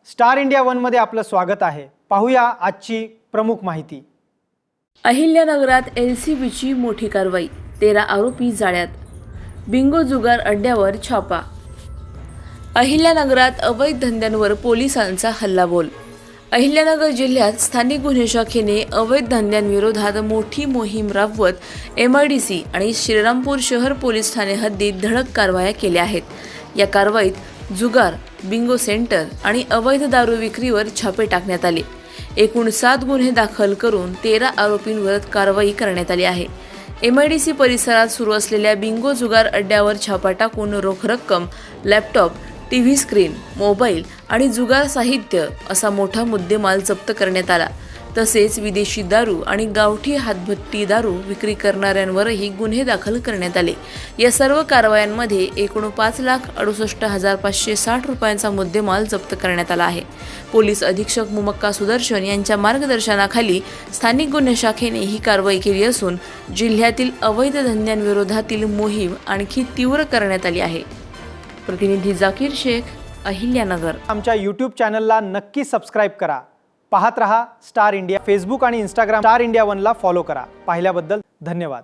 Star India one मध्ये आपलं स्वागत आहे। पाहूया आजची प्रमुख माहिती। अहिल्यानगरात एलसीबीची मोठी कारवाई, 13 आरोपी जाळ्यात। बिंगो जुगार अड्ड्यावर छापा। अहिल्यानगरात अवैध धंद्यांवर पोलिसांचा हल्लाबोल। अहिल्यानगर जिल्ह्यात स्थानिक गुन्हे शाखेने अवैध धंद्यांविरोधात मोठी मोहीम राबवत MIDC आणि श्रीरामपूर शहर पोलीस ठाणे हद्दीत धडक कारवाया केल्या आहेत। या कारवाईत जुगार, बिंगो सेंटर आणि अवैध दारू विक्रीवर छापे टाकण्यात आले। एकूण 7 गुन्हे दाखल करून 13 आरोपींवर कारवाई करण्यात आली आहे। MIDC परिसरात सुरू असलेल्या बिंगो जुगार अड्ड्यावर छापा टाकून रोख रक्कम, लॅपटॉप, टीव्ही स्क्रीन, मोबाईल आणि जुगार साहित्य असा मोठा मुद्देमाल जप्त करण्यात आला। तसेच विदेशी दारू आणि गावठी हातभट्टी दारू विक्री करणाऱ्यांवरही गुन्हे दाखल करण्यात आले। या सर्व कारवायांमध्ये एकूण 5,68,560 रुपयांचा मुद्देमाल जप्त करण्यात आला आहे। पोलीस अधीक्षक मुमक्का सुदर्शन यांच्या मार्गदर्शनाखाली स्थानिक गुन्हे शाखेने ही कारवाई केली असून जिल्ह्यातील अवैध धंद्यांविरोधातील मोहीम आणखी तीव्र करण्यात आली आहे। प्रतिनिधी जाकीर शेख, अहिल्यानगर। आमच्या YouTube चॅनलला नक्की सबस्क्राइब करा। पाहत रहा स्टार इंडिया। फेसबुक आणि Instagram स्टार इंडिया वन ला फॉलो करा। पाहिल्याबद्दल धन्यवाद।